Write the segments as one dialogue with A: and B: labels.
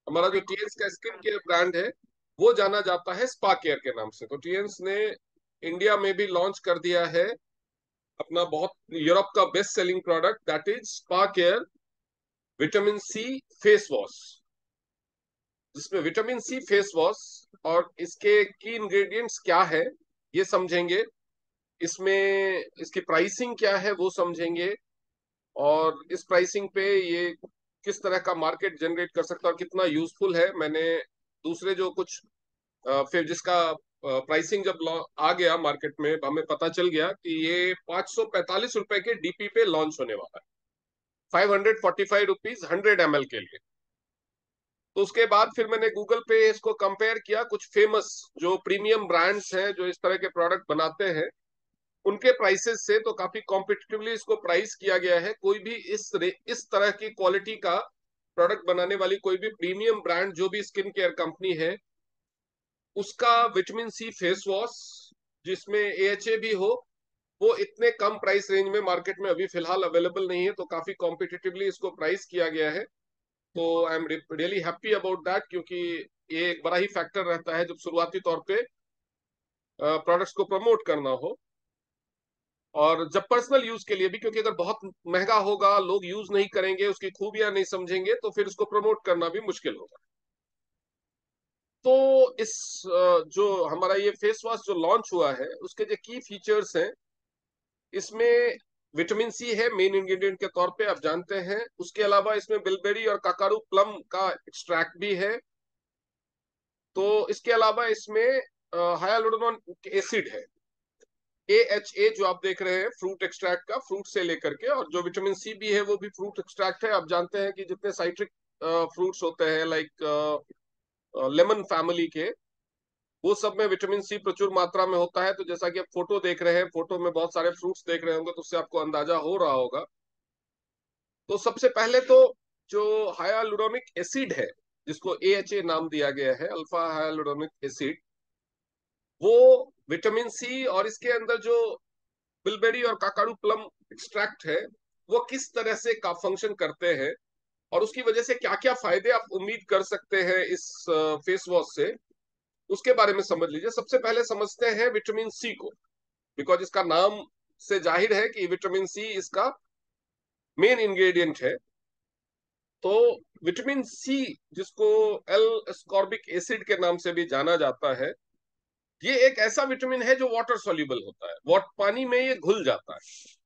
A: हमारा जो टीएंस का स्किन केयर ब्रांड है वो जाना जाता है स्पा केयर के नाम से। तो टीएंस ने इंडिया में भी लॉन्च कर दिया है अपना बहुत यूरोप का best selling product, that is spa care vitamin C face wash, जिसमें विटामिन सी फेस वॉश और इसके की इंग्रेडिएंट्स क्या है ये समझेंगे, इसमें इसकी प्राइसिंग क्या है वो समझेंगे, और इस प्राइसिंग पे ये किस तरह का मार्केट जनरेट कर सकता है और कितना यूजफुल है। मैंने दूसरे जो कुछ फिर जिसका प्राइसिंग जब आ गया मार्केट में, हमें पता चल गया कि ये 545 रुपए के डीपी पे लॉन्च होने वाला है, 545 रुपीज 100 ml के लिए। तो उसके बाद फिर मैंने गूगल पे इसको कंपेयर किया कुछ फेमस जो प्रीमियम ब्रांड्स हैं जो इस तरह के प्रोडक्ट बनाते हैं उनके प्राइसेस से, तो काफी कॉम्पिटिटिवली इसको प्राइस किया गया है। कोई भी इस तरह की क्वालिटी का प्रोडक्ट बनाने वाली कोई भी प्रीमियम ब्रांड जो भी स्किन केयर कंपनी है, उसका विटामिन सी फेस वॉश जिसमें एएचए भी हो, वो इतने कम प्राइस रेंज में मार्केट में अभी फिलहाल अवेलेबल नहीं है। तो काफी कॉम्पिटिटिवली इसको प्राइस किया गया है। तो I am really happy about that, क्योंकि ये एक बड़ा ही फैक्टर रहता है जब शुरुआती तौर पे प्रोडक्ट्स को प्रमोट करना हो, और जब पर्सनल यूज के लिए भी, क्योंकि अगर बहुत महंगा होगा, लोग यूज नहीं करेंगे, उसकी खूबियां नहीं समझेंगे, तो फिर उसको प्रमोट करना भी मुश्किल होगा। तो इस जो हमारा ये फेस वॉश जो लॉन्च हुआ है उसके जो की फीचर्स हैं, इसमें विटामिन सी है मेन इंग्रेडिएंट के तौर पे, आप जानते हैं। उसके अलावा इसमें बिलबेरी और काकारू प्लम का एक्सट्रैक्ट भी है। तो इसके अलावा इसमें हाइलुरोनिक एसिड है, AHA, जो आप देख रहे हैं फ्रूट एक्सट्रैक्ट का, फ्रूट से लेकर के, और जो विटामिन सी भी है वो भी फ्रूट एक्सट्रैक्ट है। आप जानते हैं कि जितने साइट्रिक फ्रूट्स होते हैं लाइक लेमन फैमिली के, वो सब में विटामिन सी प्रचुर मात्रा में होता है। तो जैसा कि आप फोटो देख रहे हैं, फोटो में बहुत सारे फ्रूट्स देख रहे होंगे, तो उससे आपको अंदाजा हो रहा होगा। तो सबसे पहले तो जो हाइलुरोनिक एसिड है, जिसको AHA नाम दिया गया है, अल्फा हाइलुरोनिक एसिड, वो विटामिन सी और इसके अंदर जो बिलबेरी और काकारू प्लम एक्सट्रैक्ट है, वो किस तरह से का फंक्शन करते हैं और उसकी वजह से क्या क्या फायदे आप उम्मीद कर सकते हैं इस फेस वॉश से, उसके बारे में समझ लीजिए। सबसे पहले समझते हैं विटामिन सी को, बिकॉज इसका नाम से जाहिर है कि विटामिन सी इसका मेन इंग्रेडिएंट है। तो विटामिन सी, जिसको एल एस्कॉर्बिक एसिड के नाम से भी जाना जाता है, ये एक ऐसा विटामिन है जो वाटर सॉल्युबल होता है, पानी में ये घुल जाता है।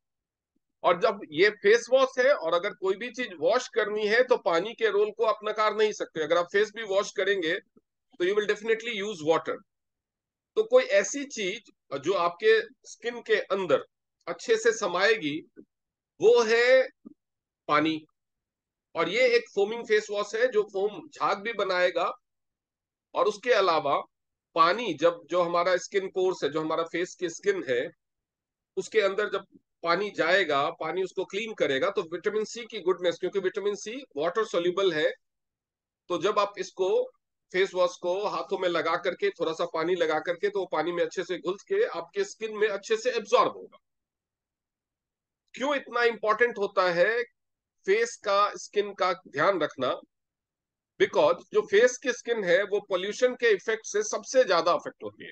A: और जब ये फेस वॉश है और अगर कोई भी चीज वॉश करनी है तो पानी के रोल को आप नकार नहीं सकते। अगर आप फेस भी वॉश करेंगे तो you will definitely use water. तो कोई ऐसी चीज जो आपके स्किन के अंदर अच्छे से समाएगी वो है पानी। और ये एक फोमिंग फेस वॉश है जो फोम झाग भी बनाएगा। और उसके अलावा पानी, जब जो हमारा स्किन पोर्स है, जो हमारा फेस की स्किन है, उसके अंदर जब पानी जाएगा, पानी उसको क्लीन करेगा, तो विटामिन सी की गुडनेस, क्योंकि विटामिन सी वाटर सोल्यूबल है, तो जब आप इसको फेस वॉश को हाथों में लगा करके, थोड़ा सा पानी लगा करके, तो वो पानी में अच्छे से घुल के आपके स्किन में अच्छे से एब्जॉर्ब होगा। क्यों इतना इंपॉर्टेंट होता है फेस का स्किन का ध्यान रखना? बिकॉज जो फेस की स्किन है वो पोल्यूशन के इफेक्ट से सबसे ज्यादा अफेक्ट होती है।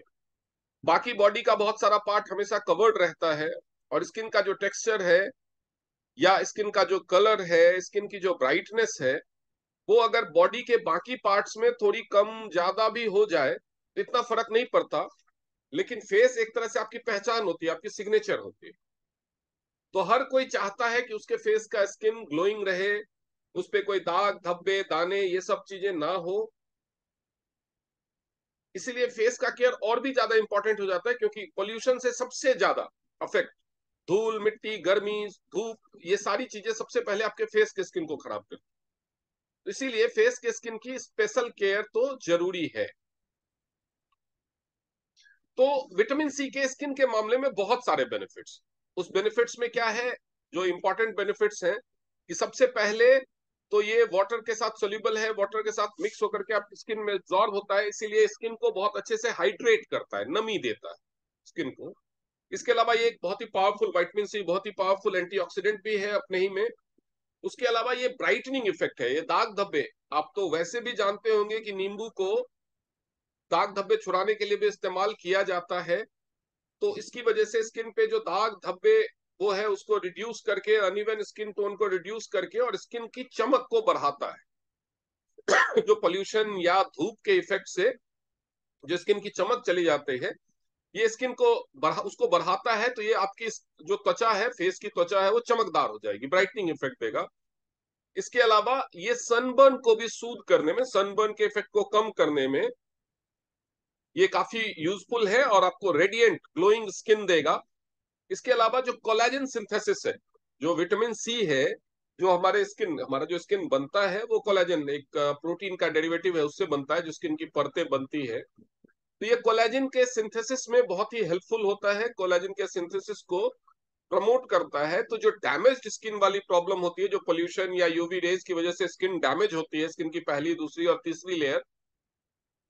A: बाकी बॉडी का बहुत सारा पार्ट हमेशा कवर्ड रहता है, और स्किन का जो टेक्सचर है या स्किन का जो कलर है, स्किन की जो ब्राइटनेस है, वो अगर बॉडी के बाकी पार्ट्स में थोड़ी कम ज्यादा भी हो जाए तो इतना फर्क नहीं पड़ता। लेकिन फेस एक तरह से आपकी पहचान होती है, आपकी सिग्नेचर होती है। तो हर कोई चाहता है कि उसके फेस का स्किन ग्लोइंग रहे, उस पे कोई दाग धब्बे दाने ये सब चीजें ना हो। इसीलिए फेस का केयर और भी ज्यादा इंपॉर्टेंट हो जाता है, क्योंकि पोल्यूशन से सबसे ज्यादा अफेक्ट, धूल मिट्टी गर्मी धूप, ये सारी चीजें सबसे पहले आपके फेस के स्किन को खराब करती है। तो इसीलिए फेस के स्किन की स्पेशल केयर तो जरूरी है। तो विटामिन सी के स्किन के मामले में बहुत सारे बेनिफिट्स। उस बेनिफिट्स में क्या है, जो इंपॉर्टेंट बेनिफिट्स हैं, कि सबसे पहले तो ये वाटर के साथ सोल्यूबल है, वाटर के साथ मिक्स होकर के आपकी स्किन में एब्जॉर्ब होता है, इसीलिए स्किन को बहुत अच्छे से हाइड्रेट करता है, नमी देता है स्किन को। इसके अलावा ये एक बहुत ही पावरफुल विटामिन सी, बहुत ही पावरफुल एंटीऑक्सीडेंट भी है अपने ही में। उसके अलावा ये ब्राइटनिंग इफेक्ट है, ये दाग धब्बे, आप तो वैसे भी जानते होंगे कि नींबू को दाग धब्बे छुड़ाने के लिए भी इस्तेमाल किया जाता है। तो इसकी वजह से स्किन पे जो दाग धब्बे वो है उसको रिड्यूस करके, अनइवन स्किन टोन को रिड्यूस करके और स्किन की चमक को बढ़ाता है। जो पोल्यूशन या धूप के इफेक्ट से जो स्किन की चमक चली जाती है, ये स्किन को उसको बढ़ाता है। तो ये आपकी जो त्वचा है, फेस की त्वचा है, वो चमकदार हो जाएगी, ब्राइटनिंग इफेक्ट देगा। इसके अलावा ये सनबर्न को भी सूद करने में, सनबर्न के इफेक्ट को कम करने में ये काफी यूजफुल है और आपको रेडिएंट ग्लोइंग स्किन देगा। इसके अलावा जो कोलेजन सिंथेसिस है, जो विटामिन सी है, जो हमारा जो स्किन बनता है वो कोलेजन एक प्रोटीन का डेरिवेटिव है, उससे बनता है, जो स्किन की परतें बनती है। तो ये कोलेजन के सिंथेसिस में बहुत ही हेल्पफुल होता है, कोलेजन के सिंथेसिस को प्रमोट करता है। तो जो डैमेज्ड स्किन वाली प्रॉब्लम होती है, जो पोल्यूशन या यूवी रेज की वजह से स्किन डैमेज होती है, स्किन की पहली, दूसरी और तीसरी लेयर,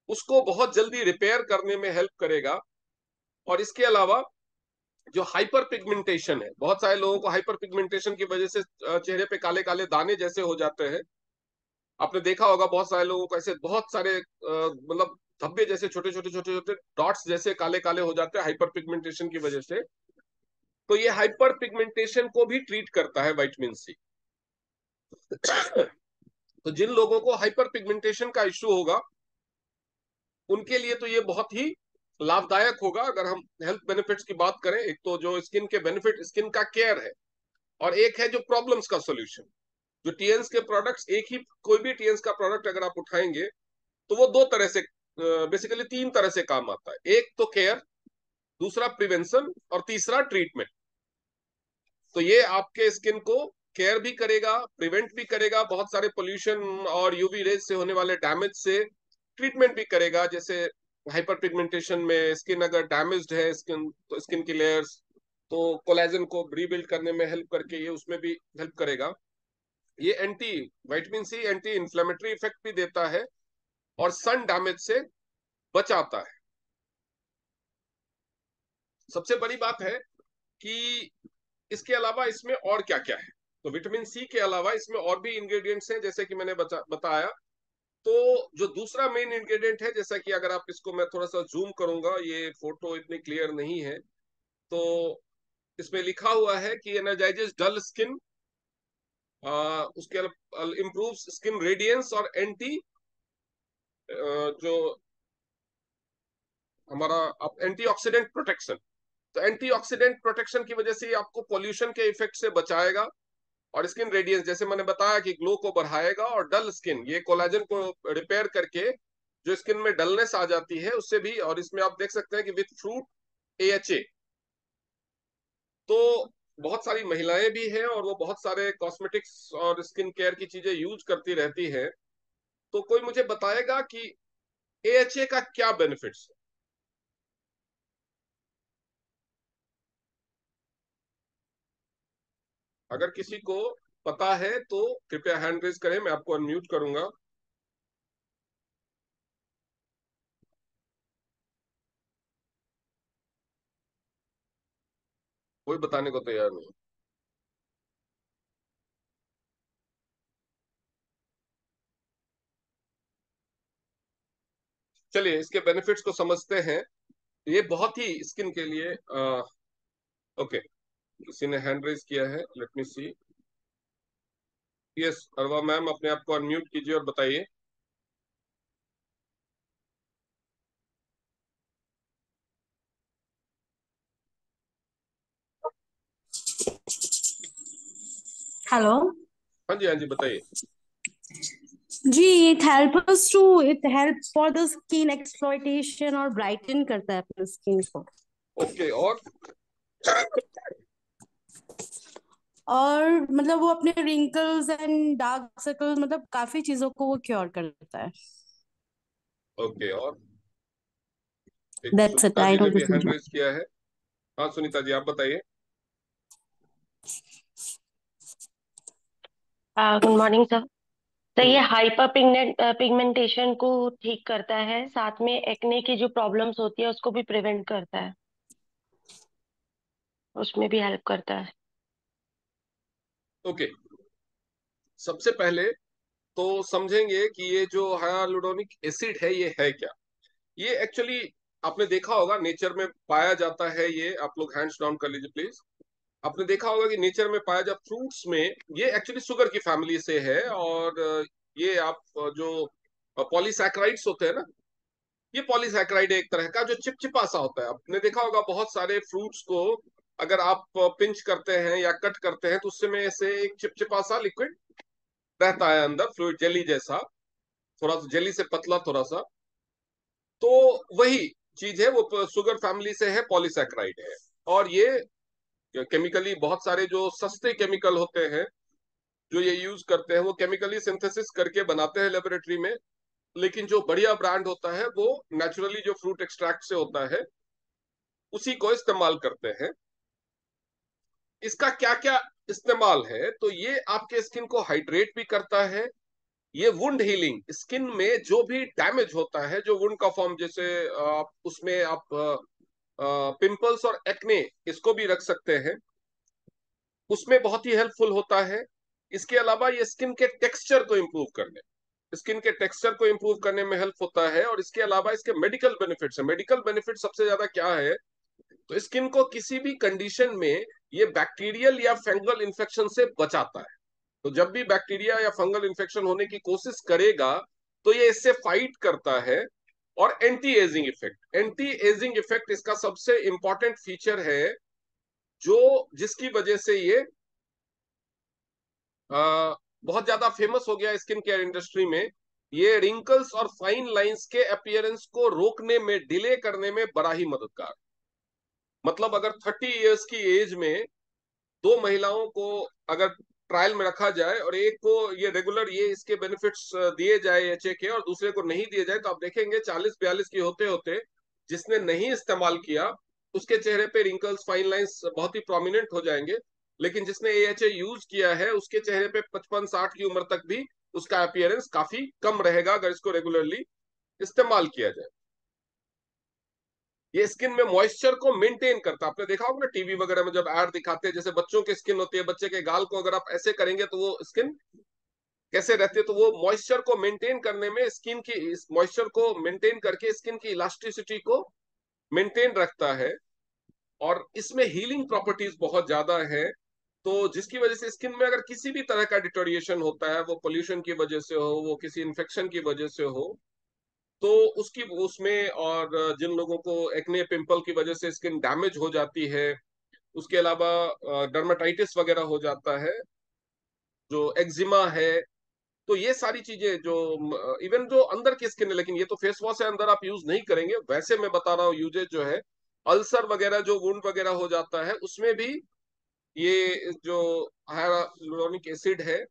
A: उसको बहुत जल्दी रिपेयर करने में हेल्प करेगा। और इसके अलावा जो हाइपर पिगमेंटेशन है, बहुत सारे लोगों को हाइपर पिगमेंटेशन की वजह से चेहरे पे काले काले दाने जैसे हो जाते हैं। आपने देखा होगा बहुत सारे लोगों को ऐसे बहुत सारे मतलब धब्बे जैसे, छोटे छोटे छोटे छोटे डॉट्स जैसे काले काले हो जाते हैं हाइपर पिगमेंटेशन की वजह से। तो ये हाइपर पिगमेंटेशन को भी ट्रीट करता है विटामिन सी। तो जिन लोगों को हाइपर पिगमेंटेशन का इश्यू होगा उनके लिए तो ये बहुत ही लाभदायक होगा। अगर हम हेल्थ बेनिफिट्स की बात करें, एक तो जो स्किन के बेनिफिट, स्किन का केयर है, और एक है जो प्रॉब्लम्स का सॉल्यूशन। जो टीएंस के प्रोडक्ट्स, एक ही कोई भी टीएंस का प्रोडक्ट अगर आप उठाएंगे तो वो दो तरह से, बेसिकली तीन तरह से काम आता है। एक तो केयर, दूसरा प्रिवेंशन और तीसरा ट्रीटमेंट। तो ये आपके स्किन को केयर भी करेगा, प्रिवेंट भी करेगा बहुत सारे पोल्यूशन और यूवी रेज से होने वाले डैमेज से, ट्रीटमेंट भी करेगा। जैसे हाइपर पिगमेंटेशन में स्किन अगर डैमेज्ड है, स्किन तो स्किन की लेयर्स, तो कोलेजन को रीबिल्ड करने में हेल्प करके ये उसमें भी हेल्प करेगा। ये anti vitamin C anti inflammatory effect भी देता है और सन डैमेज से बचाता है। सबसे बड़ी बात है कि इसके अलावा इसमें और क्या क्या है। तो विटामिन सी के अलावा इसमें और भी इंग्रेडिएंट्स हैं, जैसे कि मैंने बताया। तो जो दूसरा मेन इंग्रेडिएंट है, जैसा कि अगर आप इसको, मैं थोड़ा सा जूम करूंगा, ये फोटो इतनी क्लियर नहीं है, तो इसमें लिखा हुआ है कि एनर्जाइजेस डल स्किन, उसके इम्प्रूव स्किन रेडियंस और एंटी, जो हमारा एंटीऑक्सीडेंट प्रोटेक्शन। तो एंटीऑक्सीडेंट प्रोटेक्शन की वजह से ये आपको पोल्यूशन के इफेक्ट से बचाएगा। और स्किन रेडियंस, जैसे मैंने बताया कि ग्लो को बढ़ाएगा। और डल स्किन, ये कोलेजन को रिपेयर करके जो स्किन में डलनेस आ जाती है उससे भी। और इसमें आप देख सकते हैं कि विथ फ्रूट एएचए। तो बहुत सारी महिलाएं भी हैं और वो बहुत सारे कॉस्मेटिक्स और स्किन केयर की चीजें यूज करती रहती हैं। तो कोई मुझे बताएगा कि एएचए का क्या बेनिफिट्स है? अगर किसी को पता है तो कृपया हैंड रेज करें, मैं आपको अनम्यूट करूंगा। कोई बताने को तैयार नहीं। चलिए इसके बेनिफिट्स को समझते हैं। ये बहुत ही स्किन के लिए ओके, किसी ने हैंड रेज किया है, लेट मी सी। यस, अरवा मैम, अपने आप को अनम्यूट कीजिए और बताइए।
B: हेलो
A: हाँ जी, हाँ जी, बताइए।
B: जी। It help for the skin exploitation और ब्राइटन करता है अपने स्किन को।
A: ओके, और
B: और मतलब वो अपने रिंकल्स एंड डार्क सर्कल, मतलब काफी चीजों को वो क्योर करता है।
A: ओके, और एक
B: दैट्स इट,
A: सुनीता
B: आई
A: जी ने
B: डोंट
A: भी हैंड
B: थिंक।
A: रेज किया है। हाँ सुनीता जी, आप बताइए।
C: Good morning sir. तो ये
A: हम्म।
C: हाइपर पिगमेंटेशन को ठीक करता है, साथ में एक्ने की जो प्रॉब्लम्स होती है उसको भी प्रिवेंट करता है, उसमें भी हेल्प करता है।
A: ओके, सबसे पहले तो समझेंगे कि ये जो हाइलुरोनिक एसिड है ये है क्या। ये एक्चुअली आपने देखा होगा नेचर में पाया जाता है, ये आप लोग हैंड्स डाउन कर लीजिए प्लीज। आपने देखा होगा कि नेचर में पाया जाता फ्रूट्स में, ये एक्चुअली शुगर की फैमिली से है। और ये आप जो पॉलीसैकेराइड्स होते हैं ना, ये पॉलीसैकेराइड एक तरह का जो चिपचिपा सा होता है। आपने देखा होगा बहुत सारे फ्रूट्स को अगर आप पिंच करते हैं या कट करते हैं तो उससे में से एक चिपचिपा सा लिक्विड रहता है अंदर, फ्लूइड जेली जैसा, थोड़ा सा जेली से पतला थोड़ा सा। तो वही चीज है, वो शुगर फैमिली से है, पॉलीसैकेराइड है। और ये केमिकली बहुत सारे जो सस्ते केमिकल होते हैं जो ये यूज करते हैं वो केमिकली सिंथेसिस करके बनाते हैं लेबोरेटरी में। लेकिन जो बढ़िया ब्रांड होता है वो नेचुरली जो फ्रूट एक्सट्रैक्ट से होता है उसी को इस्तेमाल करते हैं। इसका क्या क्या इस्तेमाल है, तो ये आपके स्किन को हाइड्रेट भी करता है। ये वुंड हीलिंग, स्किन में जो भी डैमेज होता है, जो वुंड का फॉर्म, जैसे आप उसमें आप पिंपल्स और एक्ने इसको भी रख सकते हैं, उसमें बहुत ही हेल्पफुल होता है। इसके अलावा ये स्किन के टेक्सचर को इम्प्रूव करने, स्किन के टेक्सचर को इम्प्रूव करने में हेल्प होता है। और इसके अलावा इसके मेडिकल बेनिफिट्स है। मेडिकल बेनिफिट सबसे ज्यादा क्या है, तो स्किन को किसी भी कंडीशन में ये बैक्टीरियल या फंगल इन्फेक्शन से बचाता है। तो जब भी बैक्टीरिया या फंगल इन्फेक्शन होने की कोशिश करेगा तो ये इससे फाइट करता है। और anti ageing effect, anti ageing effect इसका सबसे इंपॉर्टेंट फीचर है, जो जिसकी वजह से ये बहुत ज्यादा फेमस हो गया स्किन केयर इंडस्ट्री में। ये रिंकल्स और फाइन लाइंस के अपीयरेंस को रोकने में, डिले करने में बड़ा ही मददगार। मतलब अगर 30 इयर्स की एज में दो महिलाओं को अगर ट्रायल में रखा जाए और एक को ये रेगुलर ये इसके बेनिफिट्स दिए जाए एचए के और दूसरे को नहीं दिए जाए, तो आप देखेंगे 40-42 की होते होते जिसने नहीं इस्तेमाल किया उसके चेहरे पे रिंकल्स फाइन लाइंस बहुत ही प्रोमिनेंट हो जाएंगे। लेकिन जिसने एएचए यूज किया है उसके चेहरे पे 55-60 की उम्र तक भी उसका अपीयरेंस काफी कम रहेगा अगर इसको रेगुलरली इस्तेमाल किया जाए। ये स्किन में मॉइस्चर को मेंटेन करता है। आपने देखा होगा ना टीवी वगैरह में जब ऐड दिखाते हैं, जैसे बच्चों की स्किन होती है, बच्चे के गाल को अगर आप ऐसे करेंगे तो वो स्किन कैसे रहती है, तो वो मॉइस्चर को मेंटेन करने में, स्किन की इस मॉइस्चर को मेंटेन करके स्किन की इलास्टिसिटी को मेंटेन रखता है। और इसमें हीलिंग प्रॉपर्टीज बहुत ज्यादा है। तो जिसकी वजह से स्किन में अगर किसी भी तरह का डिटोरिएशन होता है, वो पोल्यूशन की वजह से हो, वो किसी इन्फेक्शन की वजह से हो, तो उसकी उसमें, और जिन लोगों को एक्ने पिंपल की वजह से स्किन डैमेज हो जाती है, उसके अलावा डर्माटाइटिस वगैरह हो जाता है, जो एक्जिमा है, तो ये सारी चीजें जो इवन जो अंदर की स्किन है, लेकिन ये तो फेस वॉश है, अंदर आप यूज नहीं करेंगे, वैसे मैं बता रहा हूँ यूजेज जो है, अल्सर वगैरह जो वुंड वगैरह हो जाता है उसमें भी ये जो हाइलुरोनिक एसिड है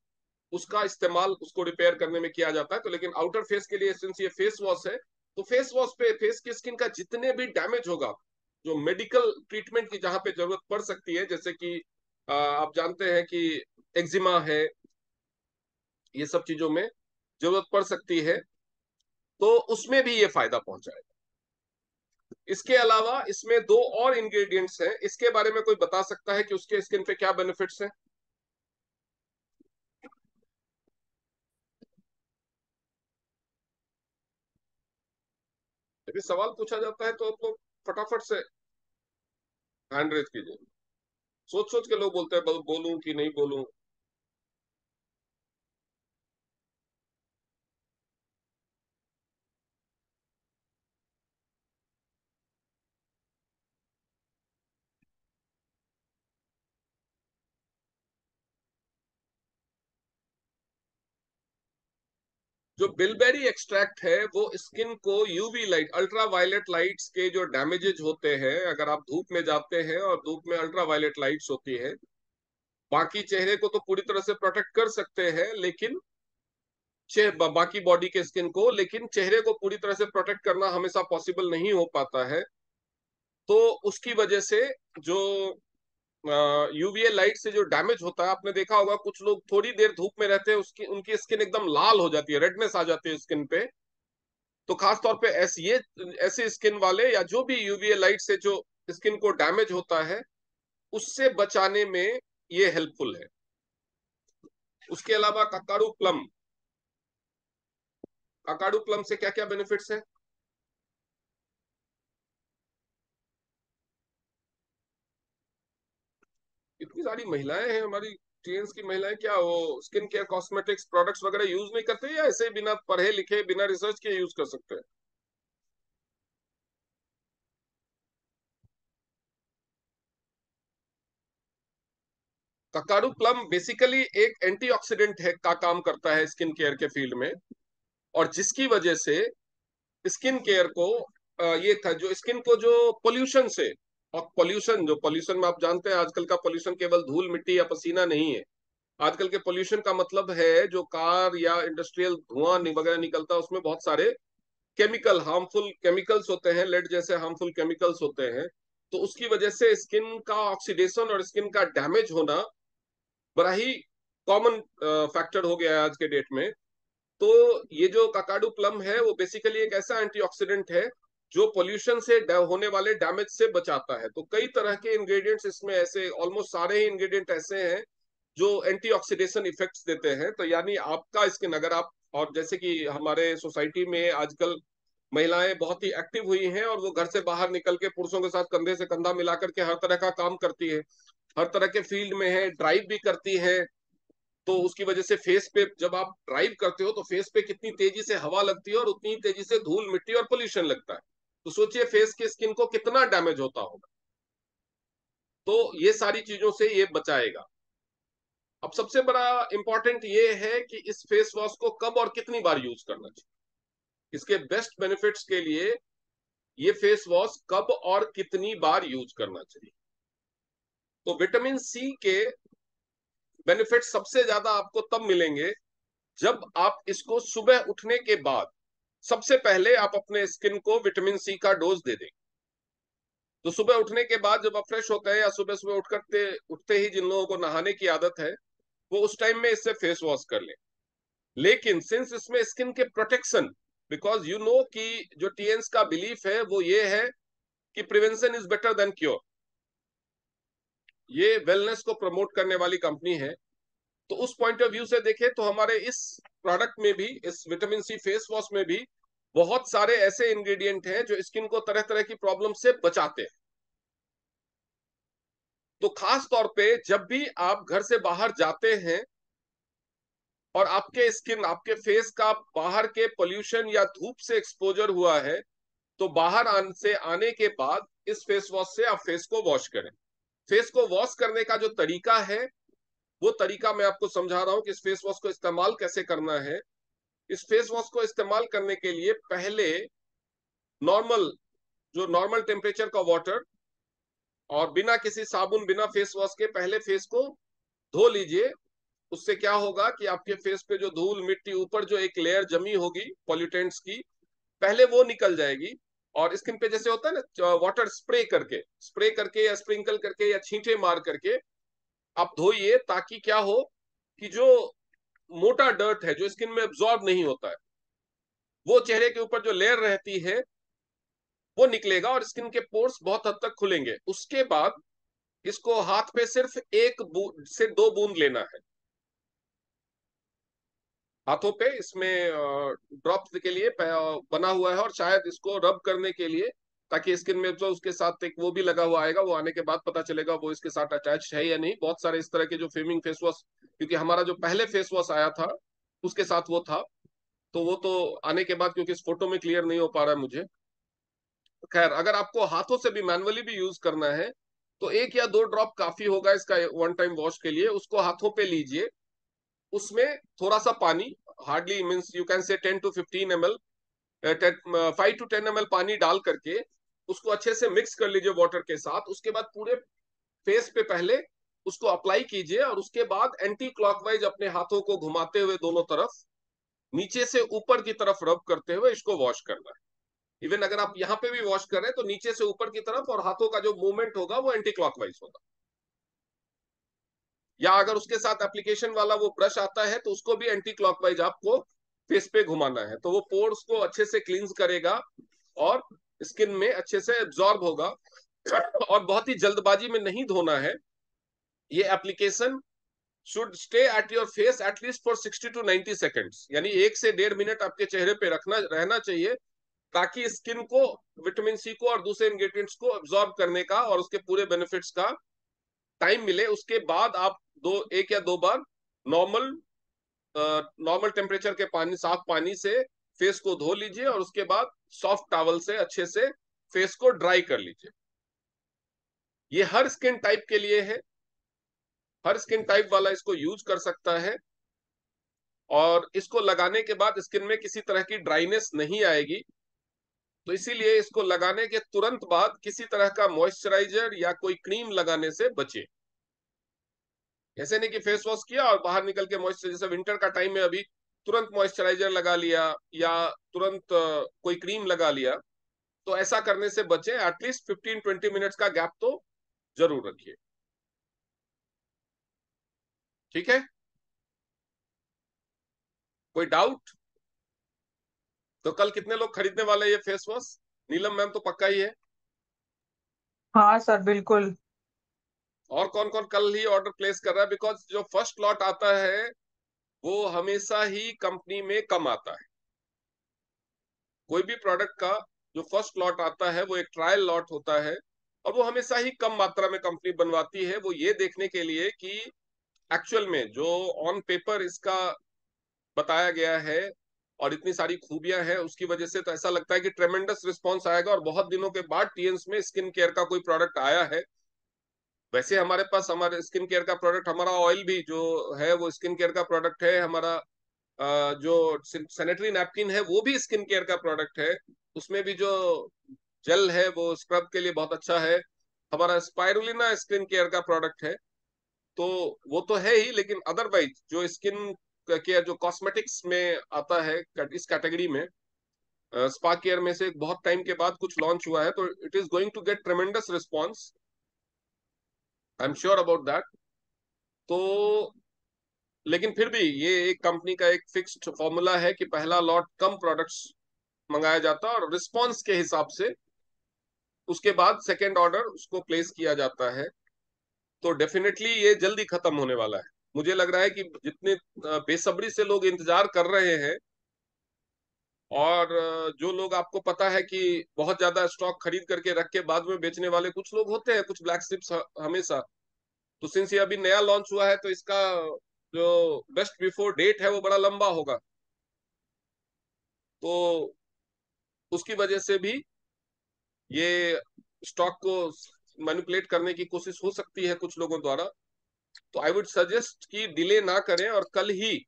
A: उसका इस्तेमाल उसको रिपेयर करने में किया जाता है। तो लेकिन आउटर फेस के लिए सिंस ये फेस वॉश है, तो फेस वॉश पे फेस की स्किन का जितने भी डैमेज होगा, जो मेडिकल ट्रीटमेंट की जहां पे जरूरत पड़ सकती है, जैसे कि आप जानते हैं कि एक्जिमा है, ये सब चीजों में जरूरत पड़ सकती है, तो उसमें भी ये फायदा पहुंचाएगा। इसके अलावा इसमें दो और इंग्रेडिएंट्स हैं, इसके बारे में कोई बता सकता है कि उसके स्किन पे क्या बेनिफिट्स हैं? यदि सवाल पूछा जाता है तो आप लोग फटाफट से हैंड रेज कीजिए। सोच सोच के लोग बोलते हैं बोलूं कि नहीं बोलूं। जो बिलबेरी एक्सट्रैक्ट है वो स्किन को UV light, ultra violet lights के जो डैमेजेज होते हैं, अगर आप धूप में जाते हैं और धूप में अल्ट्रा वायलेट लाइट्स होती है, बाकी चेहरे को तो पूरी तरह से प्रोटेक्ट कर सकते हैं, लेकिन बाकी बॉडी के स्किन को, लेकिन चेहरे को पूरी तरह से प्रोटेक्ट करना हमेशा पॉसिबल नहीं हो पाता है। तो उसकी वजह से जो यूवीए लाइट से जो डैमेज होता है, आपने देखा होगा कुछ लोग थोड़ी देर धूप में रहते हैं उसकी उनकी स्किन एकदम लाल हो जाती है, रेडनेस आ जाती है स्किन पे। तो खास तौर पे ऐसे स्किन वाले या जो भी यूवीए लाइट से जो स्किन को डैमेज होता है उससे बचाने में ये हेल्पफुल है। उसके अलावा ककाडू प्लम, ककाडू प्लम से क्या क्या बेनिफिट्स हैं? इतनी सारी महिलाएं हैं हमारी टीएन्स की महिलाएं, क्या वो स्किन केयर कॉस्मेटिक्स प्रोडक्ट्स वगैरह यूज नहीं करते, या ऐसे बिना पढ़े लिखे बिना रिसर्च के यूज कर सकते हैं? ककाडू प्लम बेसिकली एक एंटीऑक्सीडेंट है का काम करता है स्किन केयर के फील्ड में, और जिसकी वजह से स्किन केयर को ये था जो स्किन को जो पोल्यूशन से, और पोल्यूशन जो पोल्यूशन में आप जानते हैं आजकल का पोल्यूशन केवल धूल मिट्टी या पसीना नहीं है। आजकल के पोल्यूशन का मतलब है जो कार या इंडस्ट्रियल धुआं वगैरह निकलता है उसमें बहुत सारे केमिकल हार्मफुल केमिकल्स होते हैं, लेड जैसे हार्मफुल केमिकल्स होते हैं। तो उसकी वजह से स्किन का ऑक्सीडेशन और स्किन का डैमेज होना बड़ा ही कॉमन फैक्टर हो गया है आज के डेट में। तो ये जो ककाडू प्लम है वो बेसिकली एक ऐसा एंटीऑक्सीडेंट है जो पोल्यूशन से होने वाले डैमेज से बचाता है। तो कई तरह के इंग्रेडिएंट्स इसमें ऐसे, ऑलमोस्ट सारे ही इंग्रेडिएंट ऐसे हैं जो एंटीऑक्सीडेशन इफेक्ट्स देते हैं। तो यानी आपका स्किन अगर आप, और जैसे कि हमारे सोसाइटी में आजकल महिलाएं बहुत ही एक्टिव हुई हैं और वो घर से बाहर निकल के पुरुषों के साथ कंधे से कंधा मिला करके हर तरह का काम करती है, हर तरह के फील्ड में है, ड्राइव भी करती है। तो उसकी वजह से फेस पे जब आप ड्राइव करते हो तो फेस पे कितनी तेजी से हवा लगती है और उतनी तेजी से धूल मिट्टी और पोल्यूशन लगता है। तो सोचिए फेस के स्किन को कितना डैमेज होता होगा। तो ये सारी चीजों से ये बचाएगा। अब सबसे बड़ा इंपॉर्टेंट ये है कि इस फेस वॉश को कब और कितनी बार यूज करना चाहिए। इसके बेस्ट बेनिफिट्स के लिए ये फेस वॉश कब और कितनी बार यूज करना चाहिए। तो विटामिन सी के बेनिफिट सबसे ज्यादा आपको तब मिलेंगे जब आप इसको सुबह उठने के बाद सबसे पहले आप अपने स्किन को विटामिन सी का डोज दे दें। तो सुबह उठने के बाद जब आप फ्रेश होते हैं या सुबह सुबह उठते ही जिन लोगों को नहाने की आदत है वो उस टाइम में इससे फेस वॉश कर लें। लेकिन सिंस इसमें स्किन के प्रोटेक्शन, बिकॉज यू नो कि जो टीएन्स का बिलीफ है वो ये है कि prevention is better than cure. ये वेलनेस को प्रमोट करने वाली कंपनी है। तो उस पॉइंट ऑफ व्यू से देखें तो हमारे इस प्रोडक्ट में भी, इस विटामिन सी फेस वॉश में भी बहुत सारे ऐसे इंग्रेडिएंट हैं जो स्किन को तरह तरह की प्रॉब्लम से बचाते हैं। तो खास तौर पे जब भी आप घर से बाहर जाते हैं और आपके स्किन, आपके फेस का बाहर के पोल्यूशन या धूप से एक्सपोजर हुआ है, तो बाहर से आने के बाद इस फेस वॉश से आप फेस को वॉश करें। फेस को वॉश करने का जो तरीका है वो तरीका मैं आपको समझा रहा हूं कि इस फेस वॉश को इस्तेमाल कैसे करना है। इस फेस वॉश को इस्तेमाल करने के लिए पहले नॉर्मल, जो नॉर्मल टेम्परेचर का वाटर, और बिना किसी साबुन बिना फेस वॉश के पहले फेस को धो लीजिए। उससे क्या होगा कि आपके फेस पे जो धूल मिट्टी ऊपर जो एक लेयर जमी होगी पॉल्यूटेंट्स की, पहले वो निकल जाएगी। और स्किन पे जैसे होता है ना वाटर स्प्रे करके या स्प्रिंकल करके या छींटे मार करके आप धोइए, ताकि क्या हो कि जो मोटा डर्ट है जो स्किन में एब्जॉर्ब नहीं होता है वो चेहरे के ऊपर जो लेयर रहती है वो निकलेगा और स्किन के पोर्स बहुत हद तक खुलेंगे। उसके बाद इसको हाथ पे सिर्फ एक बूंद से दो बूंद लेना है, हाथों पे। इसमें ड्रॉप्स के लिए बना हुआ है और शायद इसको रब करने के लिए, ताकि स्किन में जो उसके साथ एक वो भी लगा हुआ आएगा, वो आने के बाद पता चलेगा वो इसके साथ अटैच है या नहीं। बहुत सारे इस तरह के जो फेमिंग फेस वॉश, क्योंकि हमारा जो पहले फेस वॉश आया था उसके साथ वो था, तो वो तो आने के बाद, क्योंकि इस फोटो में क्लियर नहीं हो पा रहा है मुझे। खैर, अगर आपको हाथों से भी मैनुअली भी यूज करना है तो एक या दो ड्रॉप काफी होगा इसका वन टाइम वॉश के लिए। उसको हाथों पे लीजिए, उसमें थोड़ा सा पानी, hardly means you can say 10 to 15 ml, 5 to 10 ml पानी डाल करके उसको अच्छे से मिक्स कर लीजिए वाटर के साथ। उसके बाद पूरे फेस पे पहले उसको अप्लाई कीजिए और उसके बाद एंटी क्लॉकवाइज अपने हाथों को घुमाते हुए दोनों तरफ नीचे से ऊपर की तरफ रब करते हुए इसको वॉश करना है। इवन अगर आप यहाँ पे भी वॉश कर रहे हैं तो नीचे से ऊपर की तरफ, और हाथों का जो मूवमेंट होगा वो एंटी क्लॉकवाइज होगा। या अगर उसके साथ एप्लीकेशन वाला वो ब्रश आता है तो उसको भी एंटी क्लॉकवाइज आपको फेस पे घुमाना है। तो वो पोर्स को अच्छे से क्लींस करेगा और स्किन में अच्छे से एब्जॉर्ब होगा। और बहुत ही जल्दबाजी में नहीं धोना है। ये application should stay at your face at least for 60 to 90 seconds, यानी 1 से 1.5 मिनट आपके चेहरे पे रखना रहना चाहिए, ताकि स्किन को विटामिन सी को और दूसरे इंग्रेडिएंट्स को अब्सॉर्ब करने का और उसके पूरे बेनिफिट्स का टाइम मिले। उसके बाद आप 1 या 2 बार नॉर्मल नॉर्मल टेम्परेचर के पानी, साफ पानी से फेस को धो लीजिए और उसके बाद सॉफ्ट टॉवल से अच्छे से फेस को ड्राई कर लीजिए। ये हर स्किन टाइप के लिए है, हर स्किन टाइप वाला इसको यूज कर सकता है, और इसको लगाने के बाद स्किन में किसी तरह की ड्राइनेस नहीं आएगी। तो इसीलिए इसको लगाने के तुरंत बाद किसी तरह का मॉइस्चराइजर या कोई क्रीम लगाने से बचे। ऐसे नहीं कि फेस वॉश किया और बाहर निकल के मॉइस्चर, जैसे विंटर का टाइम में अभी तुरंत मॉइस्चराइजर लगा लिया या तुरंत कोई क्रीम लगा लिया, तो ऐसा करने से बचे। एटलीस्ट 15-20 मिनट्स का गैप तो जरूर रखिए। ठीक है, कोई डाउट? तो कल कितने लोग खरीदने वाले हैं ये फेस वॉश? नीलम मैम तो पक्का ही है।
D: हाँ सर बिल्कुल।
A: और कौन कौन कल ही ऑर्डर प्लेस कर रहा है? बिकॉज जो फर्स्ट लॉट आता है वो हमेशा ही कंपनी में कम आता है। कोई भी प्रोडक्ट का जो फर्स्ट लॉट आता है वो एक ट्रायल लॉट होता है, और वो हमेशा ही कम मात्रा में कंपनी बनवाती है, वो ये देखने के लिए कि एक्चुअल में जो ऑन पेपर इसका बताया गया है और इतनी सारी खूबियां हैं, उसकी वजह से तो ऐसा लगता है कि ट्रेमेंडस रिस्पॉन्स आएगा और बहुत दिनों के बाद टीएन्स में स्किन केयर का कोई प्रोडक्ट आया है। वैसे हमारे पास हमारे स्किन केयर का प्रोडक्ट, हमारा ऑयल भी जो है वो स्किन केयर का प्रोडक्ट है, हमारा जो सैनिटरी नैपकिन है वो भी स्किन केयर का प्रोडक्ट है, उसमें भी जो जेल है वो स्क्रब के लिए बहुत अच्छा है। हमारा स्पाइरुलिना स्किन केयर का प्रोडक्ट है, तो वो तो है ही, लेकिन अदरवाइज जो स्किन केयर जो कॉस्मेटिक्स में आता है इस कैटेगरी में, स्पा केयर में से बहुत टाइम के बाद कुछ लॉन्च हुआ है, तो it is going to get tremendous response, I am sure about that. तो लेकिन फिर भी ये एक कंपनी का एक फिक्स्ड फॉर्मूला है कि पहला लॉट कम प्रोडक्ट्स मंगाया जाता है और रिस्पॉन्स के हिसाब से उसके बाद सेकेंड ऑर्डर उसको प्लेस किया जाता है। तो डेफिनेटली ये जल्दी खत्म होने वाला है। मुझे लग रहा है कि जितने बेसब्री से लोग इंतजार कर रहे हैं, और जो लोग, आपको पता है कि बहुत ज्यादा स्टॉक खरीद करके रख के बाद में बेचने वाले कुछ लोग होते हैं, कुछ ब्लैक शिप्स हमेशा। तो सिंस ये अभी नया लॉन्च हुआ है तो इसका जो बेस्ट बिफोर डेट है वो बड़ा लंबा होगा, तो उसकी वजह से भी ये स्टॉक को मैनिपुलेट करने की कोशिश हो सकती है कुछ लोगों द्वारा। तो आई वुड सजेस्ट कि डिले ना करें, और कल ही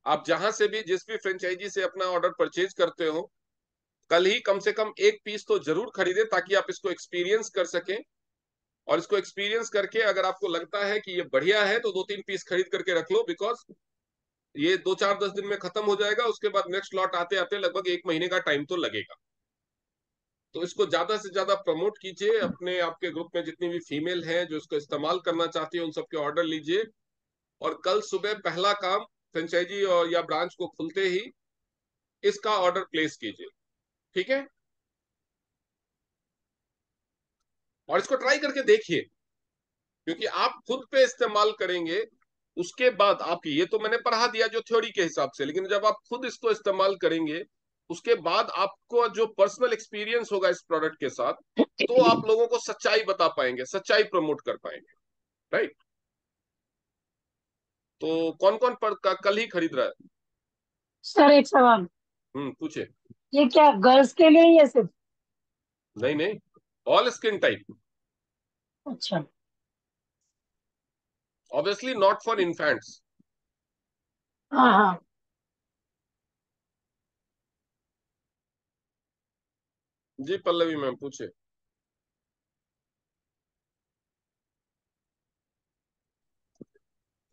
A: आप जहां से भी, जिस भी फ्रेंचाइजी से अपना ऑर्डर परचेज करते हो, कल ही कम से कम एक पीस तो जरूर खरीदें, ताकि आप इसको एक्सपीरियंस कर सकें। और इसको एक्सपीरियंस करके अगर आपको लगता है कि ये बढ़िया है तो 2-3 पीस खरीद करके रख लो, बिकॉज ये 2-4-10 दिन में खत्म हो जाएगा। उसके बाद नेक्स्ट लॉट आते आते लगभग 1 महीने का टाइम तो लगेगा। तो इसको ज्यादा से ज्यादा प्रमोट कीजिए, अपने आपके ग्रुप में जितनी भी फीमेल हैं जो इसको इस्तेमाल करना चाहती है उन सबके ऑर्डर लीजिए, और कल सुबह पहला काम फ्रेंचाइजी और या ब्रांच को खुलते ही इसका ऑर्डर प्लेस कीजिए। ठीक है, और इसको ट्राई करके देखिए, क्योंकि आप खुद पे इस्तेमाल करेंगे उसके बाद आप, ये तो मैंने पढ़ा दिया जो थ्योरी के हिसाब से, लेकिन जब आप खुद इसको इस्तेमाल करेंगे उसके बाद आपको जो पर्सनल एक्सपीरियंस होगा इस प्रोडक्ट के साथ, तो आप लोगों को सच्चाई बता पाएंगे, सच्चाई प्रमोट कर पाएंगे। राइट? तो कौन कौन कल ही खरीद रहा है?
D: सर एक सवाल।
A: पूछे।
D: ये क्या गर्ल्स के लिए ही है सिर्फ?
A: नहीं नहीं, ऑल स्किन टाइप,
D: अच्छा।
A: Obviously not for infants.
D: हाँ हाँ।
A: जी पल्लवी मैम पूछे।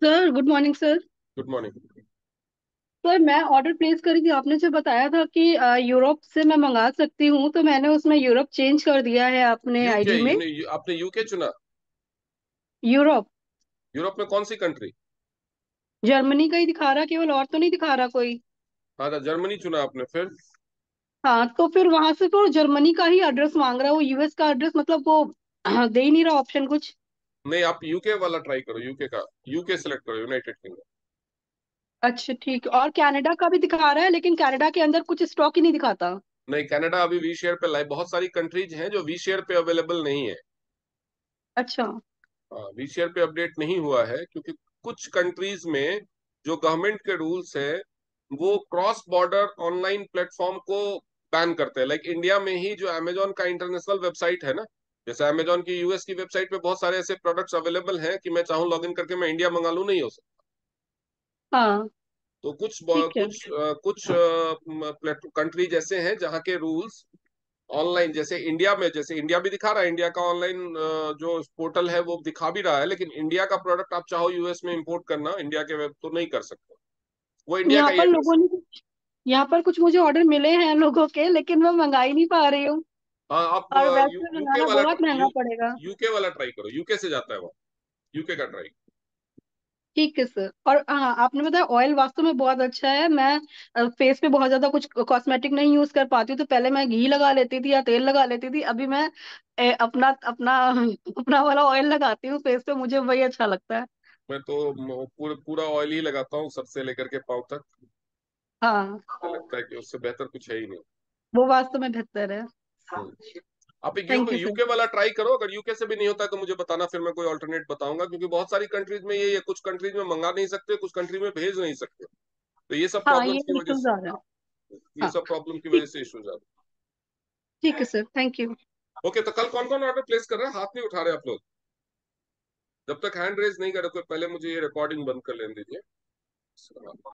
E: Sir good morning sir.
A: Good morning.
E: Sir मैं ऑर्डर प्लेस करी थी, आपने जो बताया था कि यूरोप से मैं मंगा सकती हूँ, तो मैंने उसमें यूरोप चेंज कर दिया है अपने
A: यूके,
E: आईडी में।
A: आपने यूके चुना?
E: यूरोप।
A: यूरोप में कौन सी कंट्री?
E: जर्मनी का ही दिखा रहा, केवल और तो नहीं दिखा रहा कोई।
A: हाँ तो जर्मनी चुना आपने फिर?
E: हाँ तो फिर वहां से तो जर्मनी का ही एड्रेस मांग रहा है, वो यूएस का एड्रेस मतलब वो दे ही नहीं रहा ऑप्शन कुछ।
A: नहीं, आप यूके वाला ट्राई करो, यूके का, यूके सेलेक्ट करो, यूनाइटेड किंगडम।
E: अच्छा ठीक है। और कनाडा का भी दिखा रहा है, लेकिन कनाडा के अंदर कुछ स्टॉक ही नहीं दिखाता।
A: नहीं, कनाडा अभी वी शेयर पे लाइव, बहुत सारी कंट्रीज हैं जो वी शेयर पे अवेलेबल नहीं है।
E: अच्छा।
A: हाँ, वी शेयर पे अपडेट नहीं हुआ है क्योंकि कुछ कंट्रीज में जो गवर्नमेंट के रूल्स हैं वो क्रॉस बॉर्डर ऑनलाइन प्लेटफॉर्म को बैन करते हैं। लाइक इंडिया में ही जो अमेजोन का इंटरनेशनल वेबसाइट है ना, जैसे अमेजोन की यूएस की वेबसाइट पे बहुत सारे ऐसे प्रोडक्ट्स अवेलेबल हैं कि मैं चाहूँ लॉगिन करके मैं इंडिया मंगा लूँ, नहीं हो सकता।
E: हाँ।
A: तो कुछ
E: ठीक है।
A: कुछ कंट्रीज ऐसे हैं जहाँ के रूल्स ऑनलाइन, जैसे इंडिया में, जैसे इंडिया भी दिखा रहा है, इंडिया का ऑनलाइन जो पोर्टल है वो दिखा भी रहा है, लेकिन इंडिया का प्रोडक्ट आप चाहो यूएस में इंपोर्ट करना इंडिया के वेब तो नहीं कर सकते। वो इंडिया
E: यहाँ
A: का ही
E: पर
A: एड्रेस
E: लोगों
A: है।
E: ने यहाँ पर कुछ मुझे ऑर्डर मिले हैं लोगों के, लेकिन मैं मंगा ही नहीं पा रही हूँ।
A: हाँ, आप
E: और वैसे
A: यूके
E: मंगाना
A: वाला
E: बहुत महंगा पड़ेगा।
A: यूके वाला ट्राई करो, यूके से जाता है वो, यूके का ट्राई।
E: ठीक है सर। और हाँ, आपने बताया ऑयल वास्तव में बहुत अच्छा है। मैं फेस पे बहुत ज्यादा कुछ कॉस्मेटिक नहीं यूज कर पाती हूँ, तो पहले मैं घी लगा लेती थी या तेल लगा लेती थी। अभी मैं अपना अपना अपना वाला ऑयल लगाती हूँ फेस पे, मुझे वही अच्छा लगता है।
A: मैं तो पूरा ऑयल ही लगाता हूँ, सर से लेकर के पाँव तक।
E: हाँ,
A: मुझे लगता है कि उससे बेहतर कुछ है ही नहीं।
E: वो वास्तव में बेहतर है।
A: हम्म। आप एक
E: थैंक यू सर।
A: यूके वाला ट्राई करो, अगर यूके से भी नहीं होता तो मुझे बताना, फिर मैं कोई ऑल्टरनेट बताऊंगा, क्योंकि बहुत सारी कंट्रीज में ये कुछ कंट्रीज में मंगा नहीं सकते, कुछ कंट्री में भेज नहीं सकते। तो ये सब
E: हाँ, ये
A: प्रॉब्लम्स की वजह
E: इश्यूज
A: से,
E: आ रहे हैं।
A: ये
E: हाँ।
A: सब प्रॉब्लम की वजह
E: ठीक।
A: से इश्यूज आ रहे
E: ठीक है सर, थैंक यू।
A: हैं। ओके, तो कल कौन कौन ऑर्डर प्लेस कर रहा है? हाथ नहीं उठा रहे आप लोग, जब तक हैंड रेज नहीं करे कोई, पहले मुझे ये रिकॉर्डिंग बंद कर लेने दीजिए।